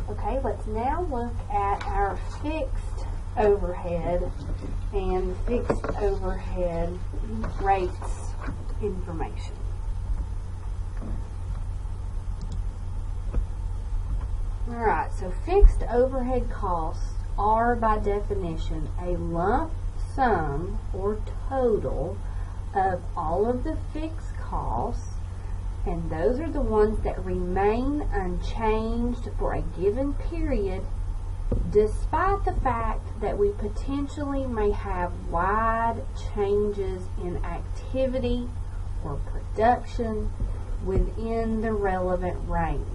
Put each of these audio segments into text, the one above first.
Okay, let's now look at our fixed overhead and fixed overhead rates information. Alright, so fixed overhead costs are by definition a lump sum or total of all of the fixed costs, and those are the ones that remain unchanged for a given period despite the fact that we potentially may have wide changes in activity or production within the relevant range.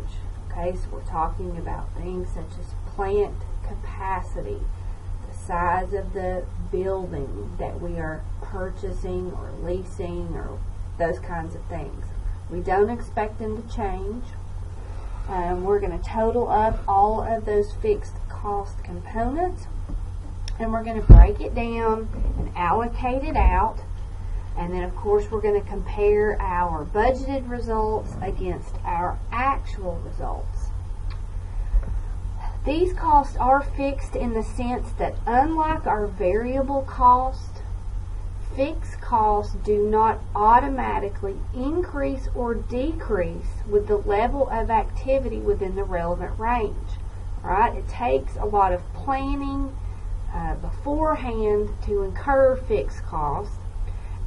Okay, so we're talking about things such as plant capacity, the size of the building that we are purchasing or leasing, or those kinds of things. We don't expect them to change. We're going to total up all of those fixed cost components, and we're going to break it down and allocate it out, and then of course we're going to compare our budgeted results against our actual results. These costs are fixed in the sense that unlike our variable cost, fixed costs do not automatically increase or decrease with the level of activity within the relevant range. Right? It takes a lot of planning beforehand to incur fixed costs,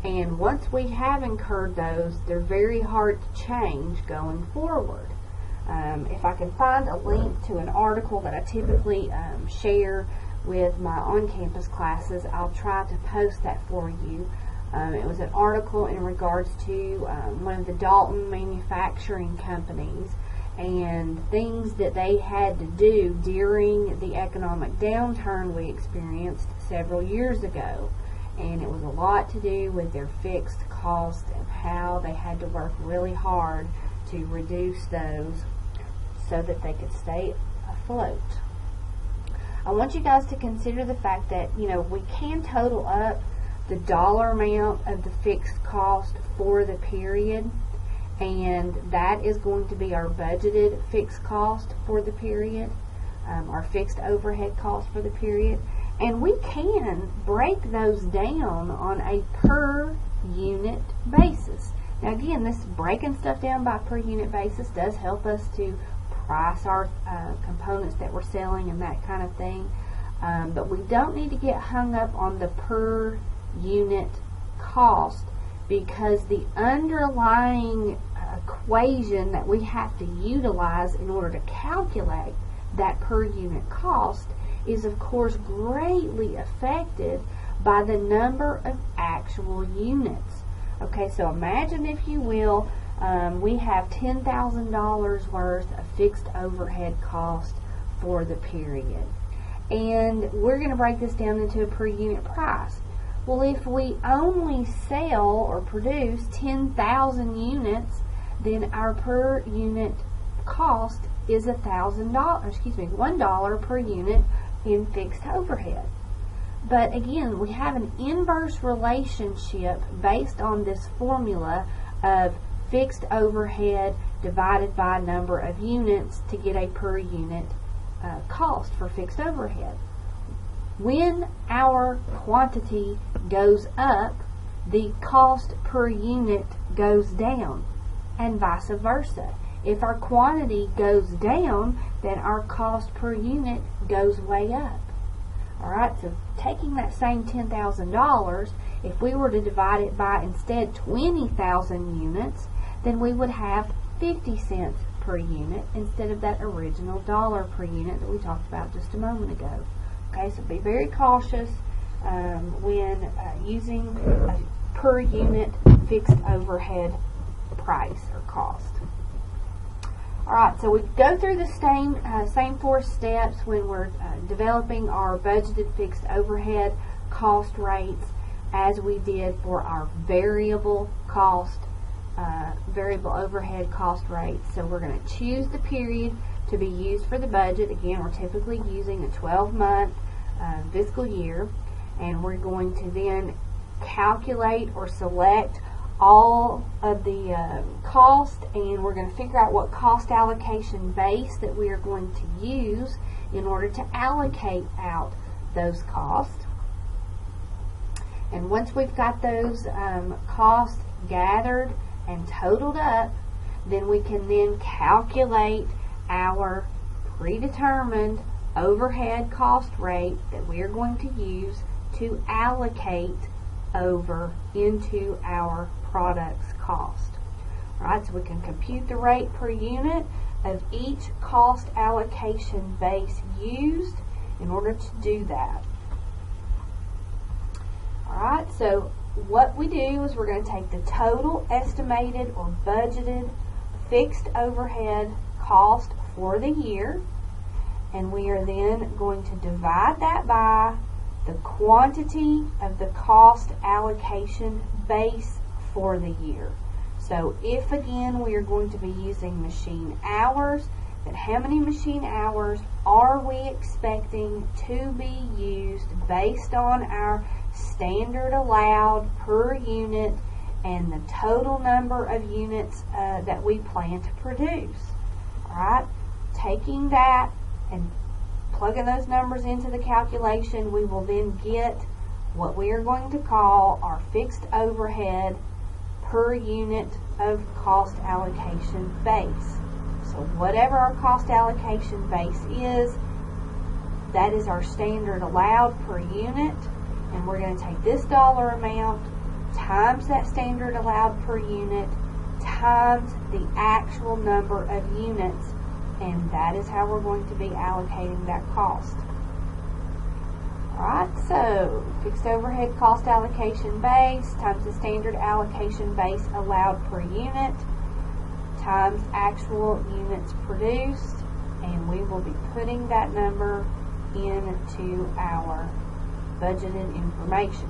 and once we have incurred those, they're very hard to change going forward. If I can find a link to an article that I typically share with my on-campus classes, I'll try to post that for you. It was an article in regards to one of the Dalton manufacturing companies and things that they had to do during the economic downturn we experienced several years ago. And it was a lot to do with their fixed costs and how they had to work really hard to reduce those so that they could stay afloat. I want you guys to consider the fact that, we can total up the dollar amount of the fixed cost for the period, and that is going to be our budgeted fixed cost for the period, our fixed overhead cost for the period. And we can break those down on a per unit basis. Now again, this breaking stuff down by per unit basis does help us to price our components that we're selling and that kind of thing. But we don't need to get hung up on the per unit cost, because the underlying equation that we have to utilize in order to calculate that per unit cost is of course greatly affected by the number of actual units. Okay, so imagine, if you will, we have $10,000 worth of fixed overhead cost for the period, and we're going to break this down into a per unit price. Well, if we only sell or produce 10,000 units, then our per unit cost is $1 per unit in fixed overhead. But again, we have an inverse relationship based on this formula of fixed overhead divided by number of units to get a per unit cost for fixed overhead. When our quantity goes up, the cost per unit goes down, and vice versa. If our quantity goes down, then our cost per unit goes way up. Alright, so taking that same $10,000, if we were to divide it by instead 20,000 units, then we would have 50 cents per unit instead of that original dollar per unit that we talked about just a moment ago. Okay, so be very cautious when using a per unit fixed overhead price or cost. Alright, so we go through the same 4 steps when we're developing our budgeted fixed overhead cost rates as we did for our variable overhead cost rates. So we're going to choose the period to be used for the budget. Again, we're typically using a 12-month fiscal year, and we're going to then calculate or select all of the cost, and we're going to figure out what cost allocation base that we are going to use in order to allocate out those costs. And once we've got those costs gathered and totaled up, then we can then calculate our predetermined overhead cost rate that we are going to use to allocate over into our product's cost. Alright, so we can compute the rate per unit of each cost allocation base used in order to do that. Alright, so what we do is we're going to take the total estimated or budgeted fixed overhead cost for the year, and we are then going to divide that by the quantity of the cost allocation base for the year. So if again we are going to be using machine hours, then how many machine hours are we expecting to be used based on our standard allowed per unit and the total number of units that we plan to produce. Alright, taking that and plugging those numbers into the calculation, we will then get what we are going to call our fixed overhead per unit of cost allocation base. So whatever our cost allocation base is, that is our standard allowed per unit, and we're going to take this dollar amount times that standard allowed per unit times the actual number of units, and that is how we're going to be allocating that cost. Alright, so fixed overhead cost allocation base times the standard allocation base allowed per unit times actual units produced, and we will be putting that number into our budgeted information.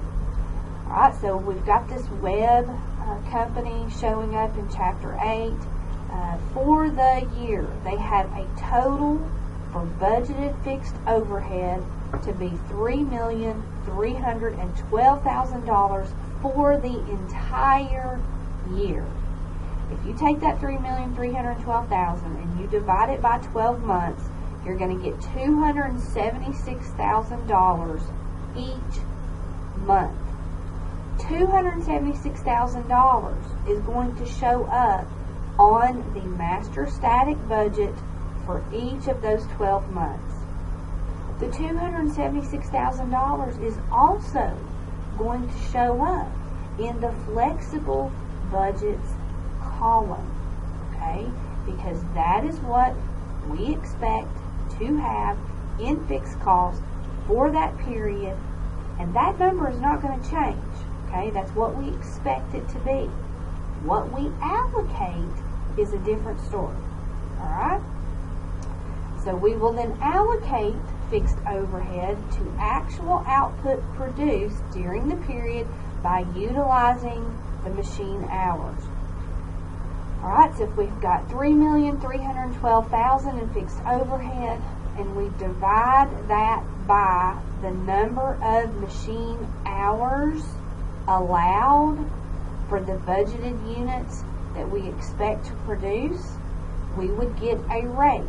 Alright, so we've got this web company showing up in Chapter 8. For the year, they have a total for budgeted fixed overhead to be $3,312,000 for the entire year. If you take that $3,312,000 and you divide it by 12 months, you're going to get $276,000 each month. $276,000 is going to show up on the master static budget for each of those 12 months. The $276,000 is also going to show up in the flexible budgets column, okay? Because that is what we expect to have in fixed cost for that period, and that number is not going to change, okay? That's what we expect it to be. What we allocate is a different story, alright? So we will then allocate fixed overhead to actual output produced during the period by utilizing the machine hours. Alright, so if we've got $3,312,000 in fixed overhead and we divide that by the number of machine hours allowed for the budgeted units that we expect to produce, we would get a rate.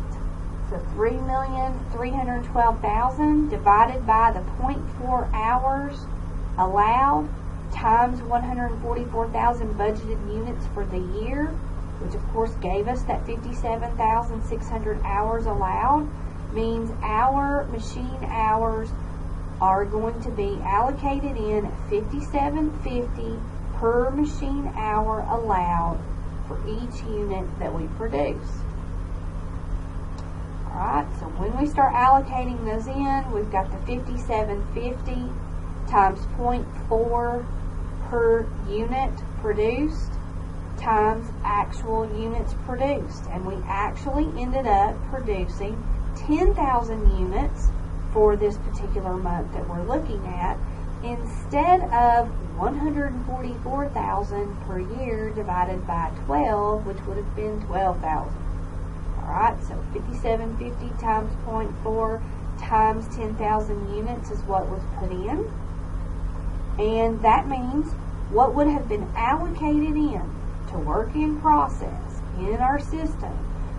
So $3,312,000 divided by the 0.4 hours allowed times 144,000 budgeted units for the year, which of course gave us that 57,600 hours allowed, means our machine hours are going to be allocated in at $57.50 per machine hour allowed for each unit that we produce. Alright, so when we start allocating those in, we've got the $57.50 times 0.4 per unit produced times actual units produced. And we actually ended up producing 10,000 units for this particular month that we're looking at, instead of 144,000 per year divided by 12, which would have been 12,000. Alright, so $57.50 times 0.4 times 10,000 units is what was put in. And that means what would have been allocated in to work in process in our system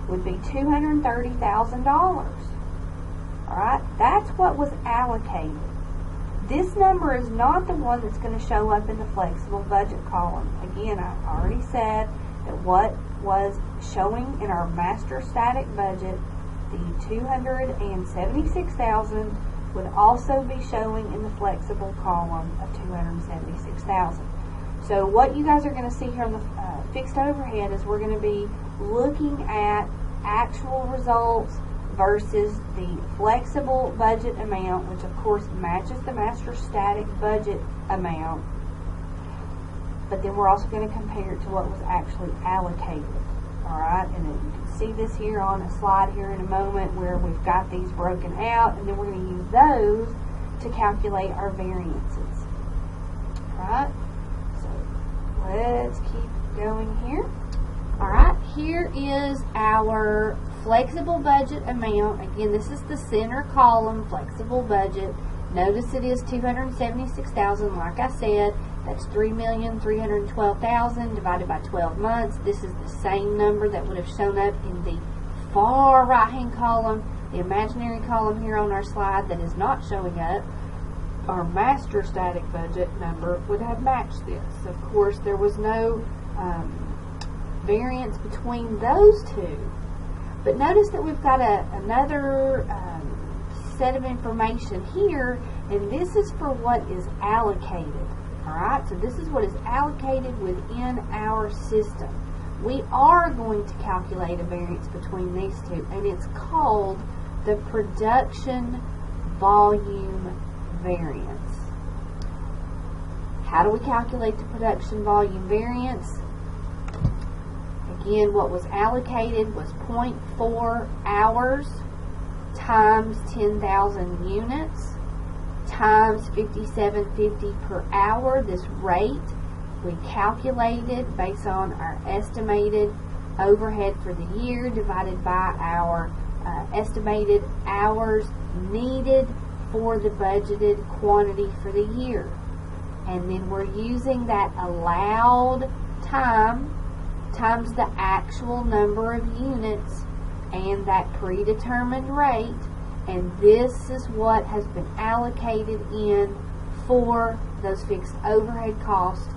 would be $230,000. Alright, that's what was allocated. This number is not the one that's going to show up in the flexible budget column. Again, I already said that what was showing in our master static budget, the $276,000, would also be showing in the flexible column of $276,000. So what you guys are going to see here on the fixed overhead is we're going to be looking at actual results versus the flexible budget amount, which of course matches the master static budget amount. But then we're also going to compare it to what was actually allocated. Alright, and then you can see this here on a slide here in a moment where we've got these broken out, and then we're going to use those to calculate our variances. Alright, so let's keep going here. Alright, here is our flexible budget amount. Again, this is the center column, flexible budget. Notice it is $276,000. Like I said, that's $3,312,000 divided by 12 months. This is the same number that would have shown up in the far right-hand column, the imaginary column here on our slide that is not showing up. Our master static budget number would have matched this. Of course, there was no variance between those two. But notice that we've got another set of information here, and this is for what is allocated. Alright, so this is what is allocated within our system. We are going to calculate a variance between these two, and it's called the production volume variance. How do we calculate the production volume variance? Again, what was allocated was 0.4 hours times 10,000 units times 57.50 per hour. This rate we calculated based on our estimated overhead for the year divided by our estimated hours needed for the budgeted quantity for the year. And then we're using that allowed time times the actual number of units and that predetermined rate, and this is what has been allocated in for those fixed overhead costs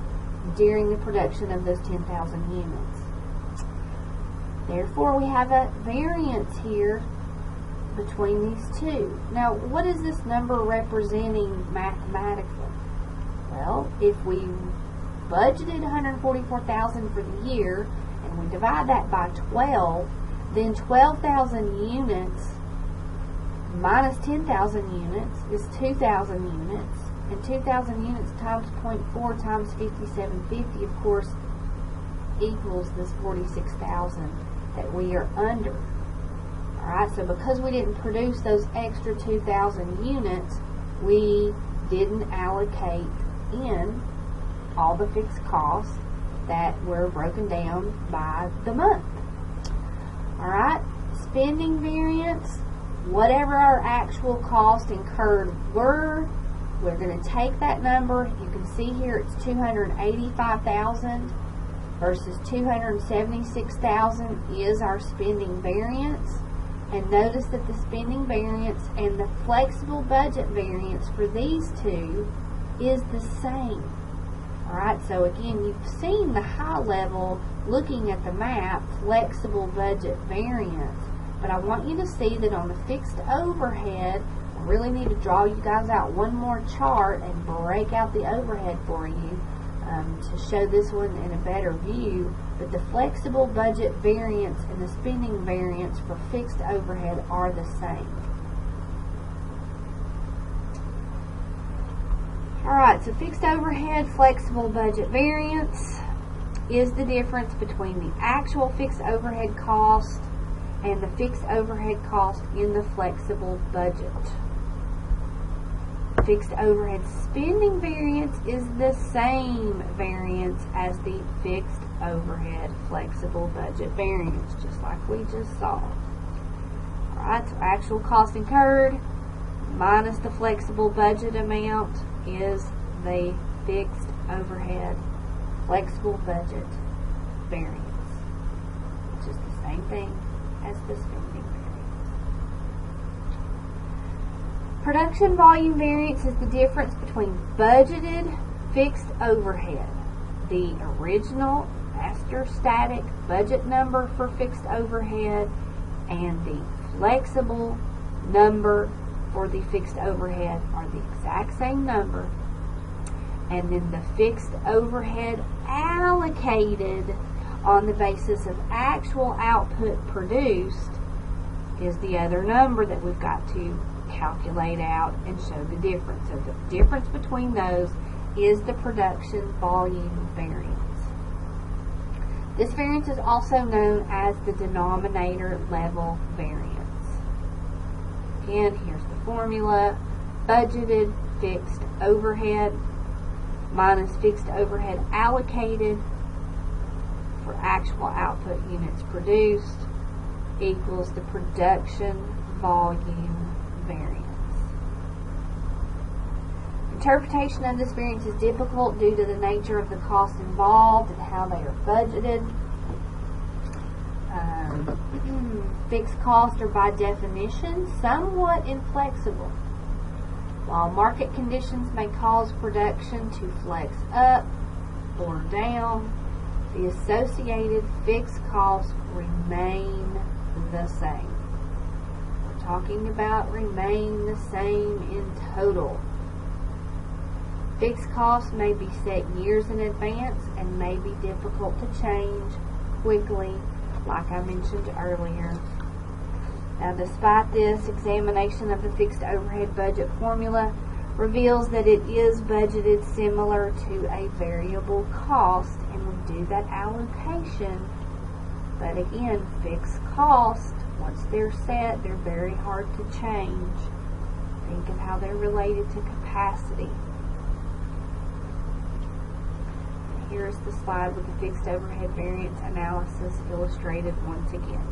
during the production of those 10,000 units. Therefore, we have a variance here between these two. Now, what is this number representing mathematically? Well, if we budgeted $144,000 for the year and we divide that by 12, then 12,000 units minus 10,000 units is 2,000 units, and 2,000 units times 0.4 times 57.50, of course, equals this 46,000 that we are under. Alright, so because we didn't produce those extra 2,000 units, we didn't allocate in all the fixed costs that were broken down by the month. Alright, spending variance, whatever our actual cost incurred were, we're going to take that number. You can see here it's $285,000 versus $276,000 is our spending variance. And notice that the spending variance and the flexible budget variance for these two is the same. Alright, so again, you've seen the high level, looking at the map, flexible budget variance. But I want you to see that on the fixed overhead, I really need to draw you guys out one more chart and break out the overhead for you to show this one in a better view. But the flexible budget variance and the spending variance for fixed overhead are the same. Alright, so fixed overhead, flexible budget variance is the difference between the actual fixed overhead cost and the fixed overhead cost in the flexible budget. Fixed overhead spending variance is the same variance as the fixed overhead flexible budget variance, just like we just saw. Alright, so actual cost incurred minus the flexible budget amount is the fixed overhead flexible budget variance, which is the same thing as the spending variance. Production volume variance is the difference between budgeted fixed overhead, the original master static budget number for fixed overhead, and the flexible number for the fixed overhead are the exact same number, and then the fixed overhead allocated on the basis of actual output produced is the other number that we've got to calculate out and show the difference. So the difference between those is the production volume variance. This variance is also known as the denominator level variance. Again, here's the formula. Budgeted fixed overhead minus fixed overhead allocated for actual output units produced equals the production volume variance. Interpretation of this variance is difficult due to the nature of the costs involved and how they are budgeted. Fixed costs are by definition somewhat inflexible. While market conditions may cause production to flex up or down, the associated fixed costs remain the same. We're talking about remain the same in total. Fixed costs may be set years in advance and may be difficult to change quickly, like I mentioned earlier. Now, despite this, examination of the fixed overhead budget formula reveals that it is budgeted similar to a variable cost, and we do that allocation. But again, fixed costs, once they're set, they're very hard to change. Think of how they're related to capacity. Here's the slide with the fixed overhead variance analysis illustrated once again.